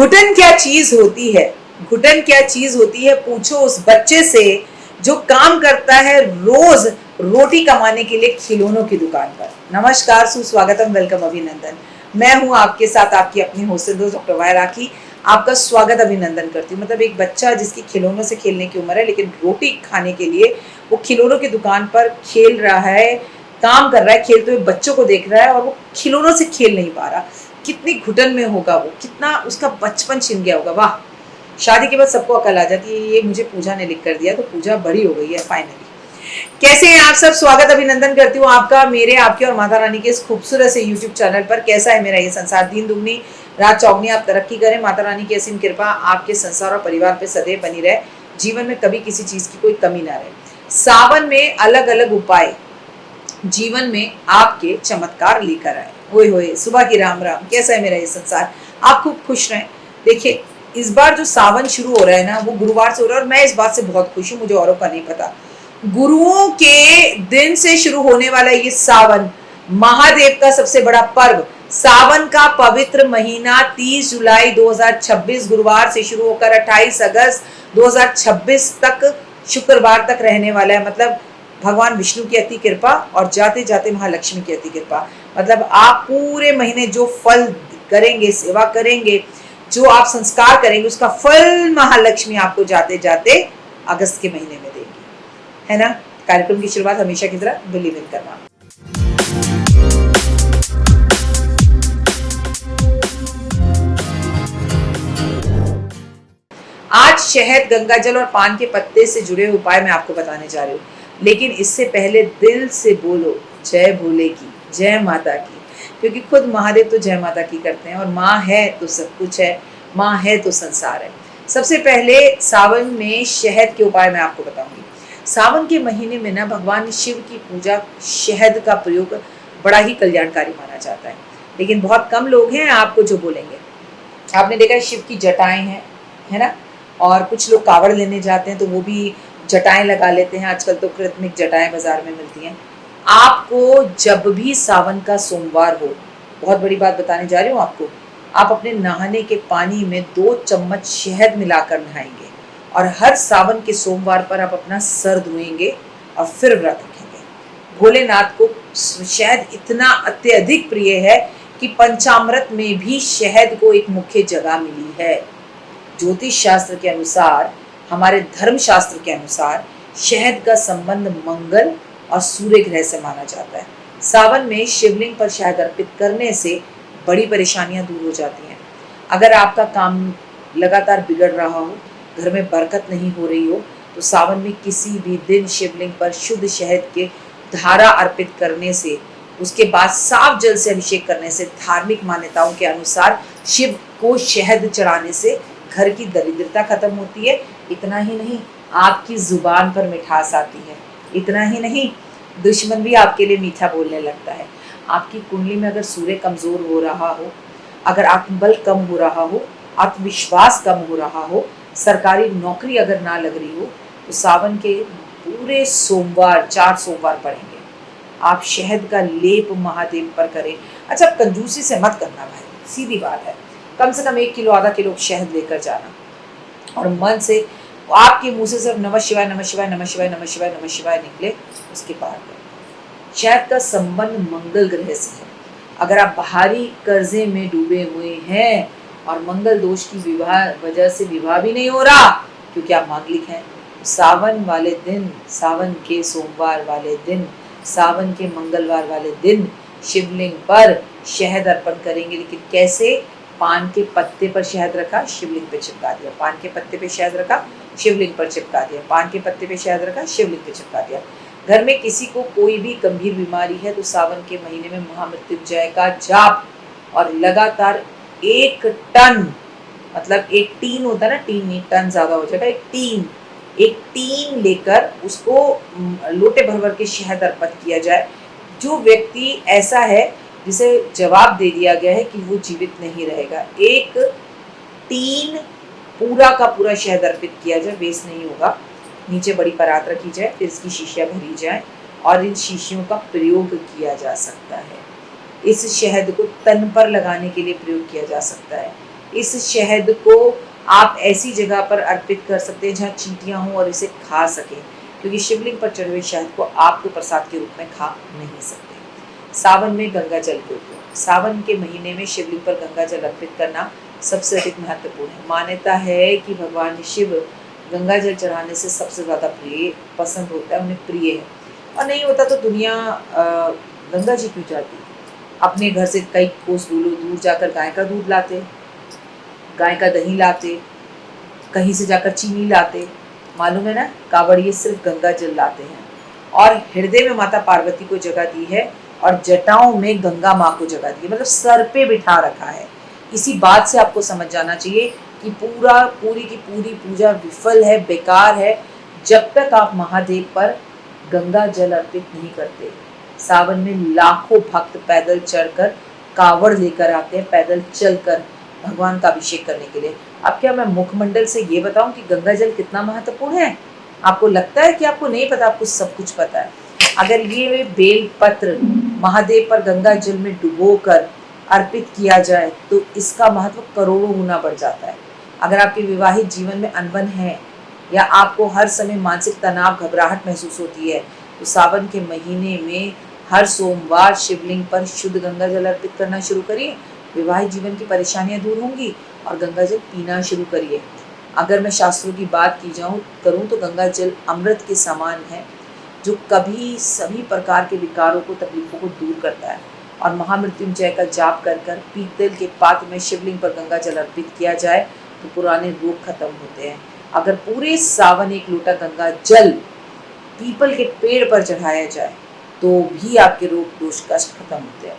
घुटन क्या चीज होती है? घुटन क्या चीज होती है पूछो उस बच्चे से जो काम करता है रोज रोटी कमाने के लिए खिलौनों की दुकान पर। नमस्कार, सुस्वागतम, वेलकम, अभिनंदन। मैं हूं आपके साथ आपकी अपनी होस्टेस दोस्त डॉक्टर वाय राखी। आपका स्वागत अभिनंदन करती हूँ। मतलब एक बच्चा जिसकी खिलौनों से खेलने की उम्र है, लेकिन रोटी खाने के लिए वो खिलौनों की दुकान पर खेल रहा है, काम कर रहा है, खेलते हुए बच्चों को देख रहा है और वो खिलौनों से खेल नहीं पा रहा। कितनी घुटन में होगा वो, कितना उसका बचपन छिन गया होगा। वाह, शादी के बाद सबको अकल आ जाती है। ये मुझे पूजा ने लिख कर दिया, तो पूजा बड़ी हो गई है फाइनली। कैसे हैं आप सब? स्वागत अभिनंदन करती हूँ आपका मेरे, आपके और माता रानी के इस खूबसूरत से यूट्यूब चैनल पर। कैसा है मेरा ये संसार? दिन दुगनी रात चौगनी, आप तरक्की करें। माता रानी की असीम कृपा आपके संसार और परिवार पे सदैव बनी रहे। जीवन में कभी किसी चीज की कोई कमी ना रहे। सावन में अलग अलग उपाय जीवन में आपके चमत्कार लेकर आए। होए होए, सुबह की राम राम। कैसा है मेरा ये संसार? आप खूब खुश रहें। देखिए, इस बार जो सावन शुरू हो रहा है ना, वो गुरुवार से हो रहा है और मैं इस बात से बहुत खुश हूँ। मुझे औरों का नहीं पता। गुरुओं के दिन से शुरू होने वाला ये सावन, महादेव का सबसे बड़ा पर्व, सावन का पवित्र महीना 30 जुलाई 2026 गुरुवार से शुरू होकर 28 अगस्त 2026 तक, शुक्रवार तक रहने वाला है। मतलब भगवान विष्णु की अति कृपा और जाते जाते महालक्ष्मी की अति कृपा। मतलब आप पूरे महीने जो फल करेंगे, सेवा करेंगे, जो आप संस्कार करेंगे, उसका फल महालक्ष्मी आपको जाते जाते अगस्त के महीने में देंगी, है ना। कार्यक्रम की शुरुआत हमेशा की तरह बिलीव इन करना। आज शहद, गंगाजल और पान के पत्ते से जुड़े हुए उपाय मैं आपको बताने जा रही हूँ, लेकिन इससे पहले दिल से बोलो जय भोले की, जय माता की, क्योंकि खुद महादेव तो जय माता की करते हैं और माँ है तो सब कुछ है, माँ है तो संसार है। सबसे पहले सावन में शहद के उपाय मैं आपको बताऊंगी। सावन के महीने में ना भगवान शिव की पूजा, शहद का प्रयोग बड़ा ही कल्याणकारी माना जाता है, लेकिन बहुत कम लोग हैं आपको जो बोलेंगे। आपने देखा है शिव की जटाएं हैं, है ना, और कुछ लोग कावड़ लेने जाते हैं तो वो भी जटाएं लगा लेते हैं। आजकल तो कृत्रिम जटाएं बाजार में मिलती हैं। आपको जब भी सावन का सोमवार हो, बहुत बड़ी बात बताने जा रही हूँ आपको, आप अपने नहाने के पानी में 2 चम्मच शहद मिलाकर नहाएंगे और हर सावन के सोमवार पर आप अपना सर धोएंगे और फिर व्रत रखेंगे। भोलेनाथ को शहद इतना अत्यधिक प्रिय है कि पंचामृत में भी शहद को एक मुख्य जगह मिली है। ज्योतिष शास्त्र के अनुसार, हमारे धर्म शास्त्र के अनुसार, शहद का संबंध मंगल और सूर्य ग्रह से माना जाता है। सावन में शिवलिंग पर शहद अर्पित करने से बड़ी परेशानियां दूर हो जाती हैं। अगर आपका काम लगातार बिगड़ रहा हो, घर में बरकत नहीं हो रही हो, तो सावन में किसी भी दिन शिवलिंग पर शुद्ध शहद के धारा अर्पित करने से, उसके बाद साफ जल से अभिषेक करने से, धार्मिक मान्यताओं के अनुसार शिव को शहद चढ़ाने से घर की दरिद्रता खत्म होती है। इतना ही नहीं, आपकी जुबान पर मिठास आती है। इतना ही नहीं, दुश्मन भी आपके लिए मीठा बोलने लगता है। आपकी कुंडली में अगर सूर्य कमजोर हो रहा हो, अगर आत्मबल कम हो रहा हो, आत्मविश्वास कम हो रहा हो, सरकारी नौकरी अगर ना लग रही हो, तो सावन के पूरे सोमवार, 4 सोमवार पड़ेंगे, आप शहद का लेप महादेव पर करें। अच्छा, कंजूसी से मत करना भाई, सीधी बात है। कम से कम 1 किलो, आधा किलो शहद लेकर जाना और मन से आपके मुंह से सिर्फ नमः शिवाय, नमः शिवाय, नमः शिवाय, नमः शिवाय, नमः शिवाय निकले, उसके पार करें। शहद का संबंध मंगल ग्रह से है। अगर आप बाहरी कर्जे में डूबे हुए हैं और मंगल दोष की वजह से विवाह भी नहीं हो रहा क्योंकि आप मांगलिक हैं, तो सावन वाले दिन, सावन के सोमवार वाले दिन, सावन के मंगलवार वाले दिन शिवलिंग पर शहद अर्पण करेंगे। लेकिन कैसे? पान के पत्ते पर शहद रखा, शिवलिंग पे चिपका दिया, पान के पत्ते पे शहद रखा, शिवलिंग पर चिपका दिया, पान के पत्ते पे शहद रखा, शिवलिंग पे चिपका दिया। घर में किसी को कोई भी गंभीर बीमारी है तो सावन के महीने में महामृत्युंजय का जाप और लगातार 1 टन, मतलब एक टीन होता है ना, टीन नहीं, टन ज्यादा हो जाएगा, एक टीन लेकर उसको लोटे भर भर के शहद अर्पित किया जाए। जो व्यक्ति ऐसा है जिसे जवाब दे दिया गया है कि वो जीवित नहीं रहेगा, 1 टीन पूरा का पूरा शहद अर्पित किया जाए, वेस्ट नहीं होगा। नीचे बड़ी परात रखी जाए, फिर इसकी शीशियाँ भरी जाए और इन शीशियों का प्रयोग किया जा सकता है। इस शहद को तन पर लगाने के लिए प्रयोग किया जा सकता है। इस शहद को आप ऐसी जगह पर अर्पित कर सकते हैं जहाँ चींटियाँ हों और इसे खा सकें, क्योंकि शिवलिंग पर चढ़े हुए शहद को आप तो प्रसाद के रूप में खा नहीं सकते। सावन में गंगा जल को उपयोग। सावन के महीने में शिवलिंग पर गंगा जल अर्पित करना सबसे अधिक महत्वपूर्ण है। मान्यता है कि भगवान शिव गंगा जल चढ़ाने से सबसे ज़्यादा पसंद होता है, उन्हें प्रिय है। और नहीं होता तो दुनिया गंगा जी क्यों जाती? अपने घर से कई कोस दूर जाकर गाय का दूध लाते, गाय का दही लाते, कहीं से जाकर चीनी लाते, मालूम है ना। कांवड़िए सिर्फ गंगा जल लाते हैं और हृदय में माता पार्वती को जगह दी है और जटाओं में गंगा माँ को जगह दी है, मतलब सर पे बिठा रखा है। इसी बात से आपको समझ जाना चाहिए कि पूरी की पूरी पूजा विफल है, बेकार है, जब तक आप महादेव पर गंगा जल अर्पित नहीं करते। सावन में लाखों भक्त पैदल चढ़कर कावड़ लेकर आते हैं, पैदल चलकर भगवान का अभिषेक करने के लिए। अब क्या मैं मुखमंडल से ये बताऊं कि गंगा जल कितना महत्वपूर्ण है? आपको लगता है कि आपको नहीं पता, आपको सब कुछ पता है। अगर ये बेल पत्र महादेव पर गंगा जल में डुबोकर अर्पित किया जाए तो इसका महत्व करोड़ों गुना बढ़ जाता है। अगर आपके विवाहित जीवन में अनबन है या आपको हर समय मानसिक तनाव, घबराहट महसूस होती है, तो सावन के महीने में हर सोमवार शिवलिंग पर शुद्ध गंगा जल अर्पित करना शुरू करिए। विवाहित जीवन की परेशानियां दूर होंगी और गंगा जल पीना शुरू करिए। अगर मैं शास्त्रों की बात करूं तो गंगा जल अमृत के समान है, जो कभी सभी प्रकार के विकारों को, तकलीफों को दूर करता है। और महामृत्युंजय का जाप कर पीतल के पात्र में शिवलिंग पर गंगा जल अर्पित किया जाए तो पुराने रोग खत्म होते हैं। अगर पूरे सावन एक लोटा गंगा जल पीपल के पेड़ पर चढ़ाया जाए तो भी आपके रोग दोष कष्ट खत्म होते हैं।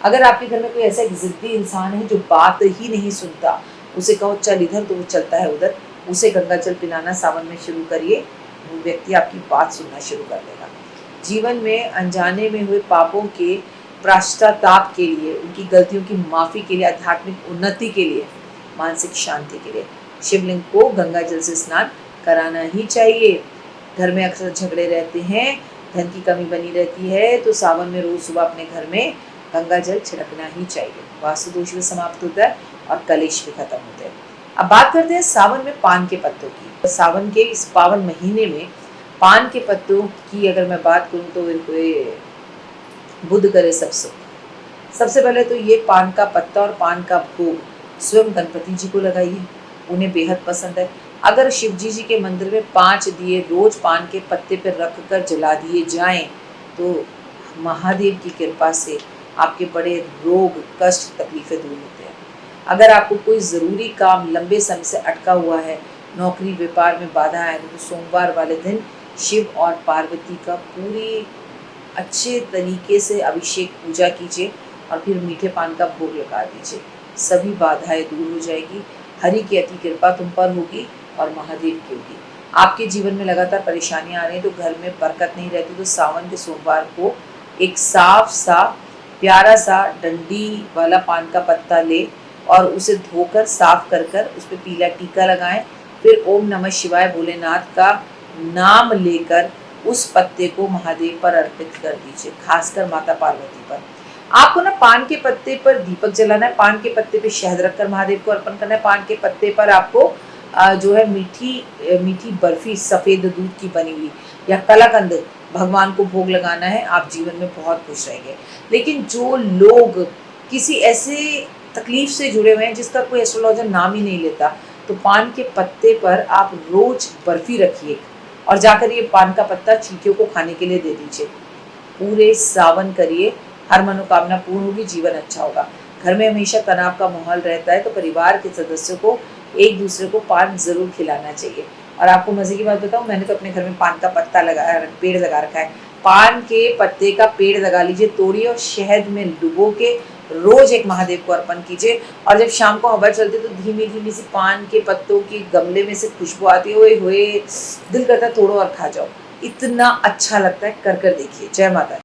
अगर आपके घर में कोई ऐसा जिद्दी इंसान है जो बात ही नहीं सुनता, उसे कहो चल इधर तो वो चलता है उधर, उसे गंगा जल पिलाना सावन में शुरू करिए, वो व्यक्ति आपकी बात सुनना शुरू कर देगा। जीवन में अनजाने में हुए पापों के पश्चाताप के लिए, उनकी गलतियों की माफ़ी के लिए, आध्यात्मिक उन्नति के लिए, मानसिक शांति के लिए शिवलिंग को गंगा जल से स्नान कराना ही चाहिए। घर में अक्सर झगड़े रहते हैं, धन की कमी बनी रहती है, तो सावन में रोज सुबह अपने घर में गंगा जल छिड़कना ही चाहिए। वास्तु दोष भी समाप्त होता है और कलेश भी खत्म होते हैं। अब बात करते हैं सावन में पान के पत्तों की। सावन के इस पावन महीने में पान के पत्तों की अगर मैं बात करूं तो बुध करे सब सुख। सबसे पहले तो ये पान का पत्ता और पान का भोग स्वयं गणपति जी को लगाइए, उन्हें बेहद पसंद है। अगर शिव जी के मंदिर में 5 दिए रोज पान के पत्ते पर रख कर जला दिए जाएं तो महादेव की कृपा से आपके बड़े रोग, कष्ट, तकलीफें दूर होते हैं। अगर आपको कोई ज़रूरी काम लंबे समय से अटका हुआ है, नौकरी व्यापार में बाधा है, तो सोमवार वाले दिन शिव और पार्वती का पूरी अच्छे तरीके से अभिषेक पूजा कीजिए और फिर मीठे पान का भोग लगा दीजिए। सभी बाधाएं दूर हो जाएगी, हरि की अति कृपा तुम पर होगी और महादेव की होगी। आपके जीवन में लगातार परेशानियां आ रही हैं, तो घर में बरकत नहीं रहती, तो सावन के सोमवार को एक साफ सा प्यारा सा डंडी वाला पान का पत्ता ले और उसे धोकर साफ कर उस पर पीला टीका लगाएं। फिर ओम नमः शिवाय भोलेनाथ का नाम लेकर उस पत्ते को महादेव पर अर्पित कर दीजिए, खासकर माता पार्वती पर। आपको ना पान के पत्ते पर दीपक जलाना है, पान के पत्ते पे शहद रखकर महादेव को अर्पण करना है। पान के पत्ते पर आपको जो है मीठी बर्फी सफ़ेद दूध की बनी हुई या कलाकंद भगवान को भोग लगाना है। आप जीवन में बहुत खुश रहेंगे। लेकिन जो लोग किसी ऐसे तकलीफ से जुड़े हुए हैं जिसका कोई एस्ट्रोलॉजर नाम ही नहीं लेता, तो पान के पत्ते पर आप रोज बर्फी रखिए और जाकर ये पान का पत्ता चींटियों को खाने के लिए दे दीजिए। पूरे सावन करिए, हर मनोकामना पूर्ण होगी, जीवन अच्छा होगा। घर में हमेशा तनाव का माहौल रहता है, तो परिवार के सदस्यों को एक दूसरे को पान जरूर खिलाना चाहिए। और आपको मजे की बात बताऊं, मैंने तो अपने घर में पान का पत्ता पेड़ लगा रखा है। पान के पत्ते का पेड़ लगा लीजिए, तोड़िए और शहद में डुबो के रोज एक महादेव को अर्पण कीजिए। और जब शाम को हवा चलती है तो धीमी धीमी सी पान के पत्तों की गमले में से खुशबू आती है, ओए दिल करता है तोड़ो और खा जाओ। इतना अच्छा लगता है, कर देखिए। जय माता।